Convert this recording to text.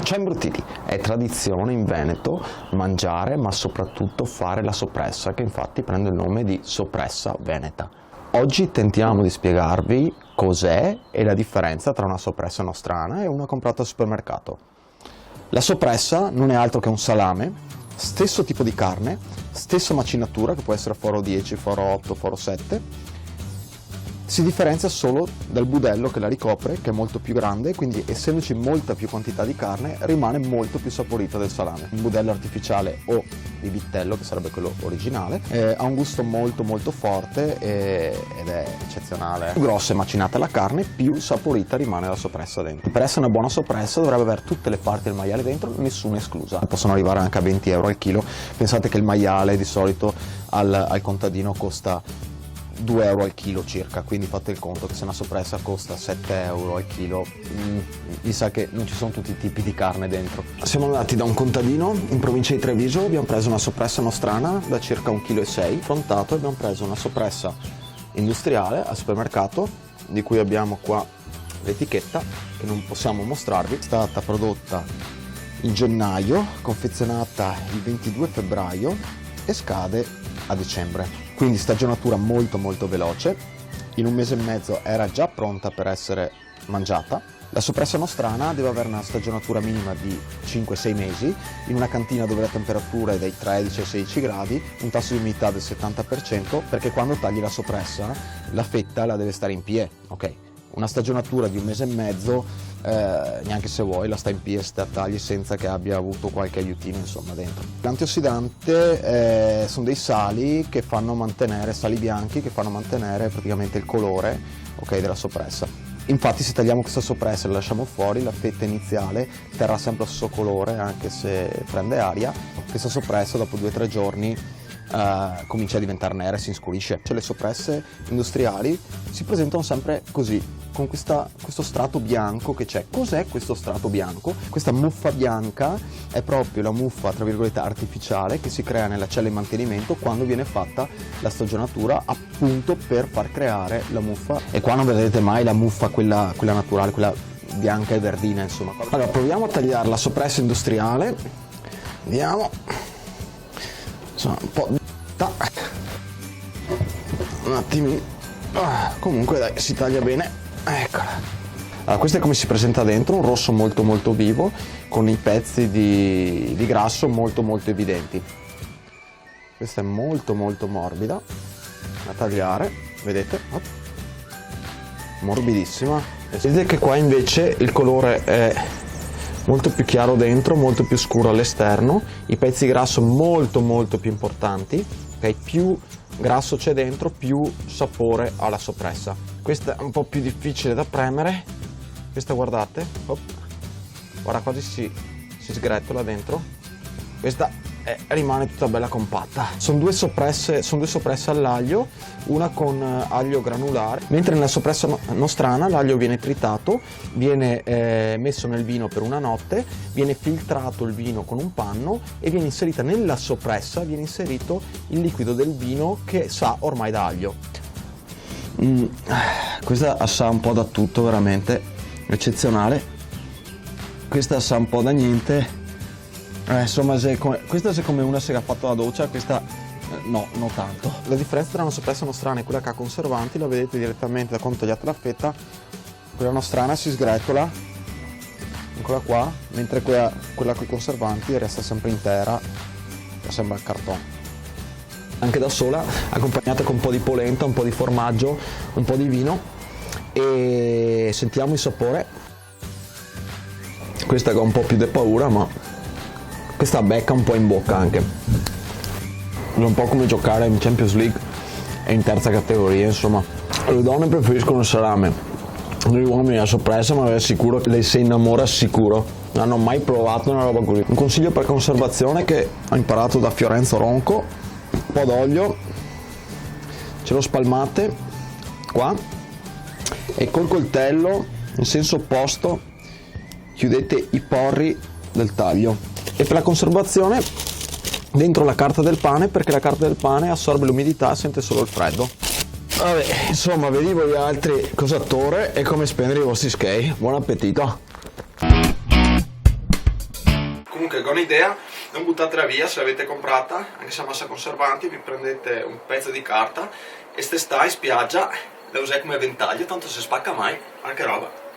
Ciao imbruttiti, è tradizione in Veneto mangiare ma soprattutto fare la soppressa, che infatti prende il nome di soppressa veneta. Oggi tentiamo di spiegarvi cos'è e la differenza tra una soppressa nostrana e una comprata al supermercato. La soppressa non è altro che un salame, stesso tipo di carne, stessa macinatura, che può essere foro 10, foro 8, foro 7, si differenzia solo dal budello che la ricopre, che è molto più grande, quindi essendoci molta più quantità di carne rimane molto più saporito del salame. Un budello artificiale o di vitello, che sarebbe quello originale, ha un gusto molto forte ed è eccezionale. Più grossa e macinata la carne, più saporita rimane la soppressa dentro. Per essere una buona soppressa dovrebbe avere tutte le parti del maiale dentro, nessuna esclusa. Possono arrivare anche a 20 euro al chilo. Pensate che il maiale di solito al contadino costa 2 euro al chilo circa, quindi fate il conto che se una soppressa costa 7 euro al chilo, mi sa che non ci sono tutti i tipi di carne dentro. Siamo andati da un contadino in provincia di Treviso, abbiamo preso una soppressa nostrana da circa 1,6 kg, affrontato, e abbiamo preso una soppressa industriale al supermercato, di cui abbiamo qua l'etichetta, che non possiamo mostrarvi. È stata prodotta in gennaio, confezionata il 22 febbraio e scade a dicembre. Quindi stagionatura molto veloce, in un mese e mezzo era già pronta per essere mangiata. La soppressa nostrana deve avere una stagionatura minima di 5-6 mesi, in una cantina dove la temperatura è dai 13 ai 16 gradi, un tasso di umidità del 70%, perché quando tagli la soppressa la fetta la deve stare in piè, ok? Una stagionatura di un mese e mezzo, neanche se vuoi, la sta in piè, sta tagli senza che abbia avuto qualche aiutino insomma dentro. L'antiossidante sono dei sali che fanno mantenere, sali bianchi che fanno mantenere praticamente il colore, ok, della soppressa. Infatti se tagliamo questa soppressa e la lasciamo fuori, la fetta iniziale terrà sempre lo stesso colore anche se prende aria. Questa soppressa dopo 2-3 giorni comincia a diventare nera e si inscurisce. Cioè, le soppresse industriali si presentano sempre così, con questo strato bianco che c'è. Cos'è questo strato bianco? Questa muffa bianca è proprio la muffa, tra virgolette, artificiale che si crea nella cella di mantenimento quando viene fatta la stagionatura, appunto per far creare la muffa. E qua non vedrete mai la muffa, quella naturale, quella bianca e verdina, insomma. Allora, proviamo a tagliare la soppressa industriale. Vediamo. Insomma, un po' un attimino, comunque dai, si taglia bene, eccola. Allora, questo è come si presenta dentro, un rosso molto vivo, con i pezzi di grasso molto evidenti. Questa è molto morbida da tagliare, vedete? Morbidissima. Vedete che qua invece il colore è molto più chiaro dentro, molto più scuro all'esterno, i pezzi di grasso molto più importanti, ok? Più grasso c'è dentro, più sapore ha la soppressa. Questa è un po' più difficile da premere, questa guardate, guarda, quasi si sgretola dentro, questa rimane tutta bella compatta. Sono due soppresse all'aglio, una con aglio granulare, mentre nella soppressa nostrana l'aglio viene tritato, viene messo nel vino per una notte, viene filtrato il vino con un panno e viene inserita nella soppressa, viene inserito il liquido del vino che sa ormai d'aglio. Questa sa un po' da tutto, veramente eccezionale. Questa sa un po' da niente. Insomma, questa è come una se ha fatto la doccia, questa no, non tanto. La differenza tra una soppressa nostrana e quella che ha conservanti la vedete direttamente da quando tagliate la fetta. Quella nostrana si sgretola, eccola qua, mentre quella con i conservanti resta sempre intera, sembra il cartone. Anche da sola, accompagnata con un po' di polenta, un po' di formaggio, un po' di vino, e sentiamo il sapore. Questa che ha un po' più di paura, ma questa becca un po' in bocca anche. È un po' come giocare in Champions League e in terza categoria, insomma. Le donne preferiscono il salame, gli uomini la soppressa, ma è sicuro che lei si innamora sicuro. Non hanno mai provato una roba così. Un consiglio per conservazione che ho imparato da Fiorenzo Ronco: un po' d'olio, ce lo spalmate qua e col coltello in senso opposto chiudete i porri del taglio. E per la conservazione dentro la carta del pane, perché la carta del pane assorbe l'umidità e sente solo il freddo. Vabbè, insomma, vedi voi altri cosa torre e come spendere i vostri skate. Buon appetito! Comunque con idea, non buttatela via se l'avete comprata, anche se ha massa conservanti, vi prendete un pezzo di carta e ste sta in spiaggia, la usate come ventaglio, tanto se spacca mai, anche roba.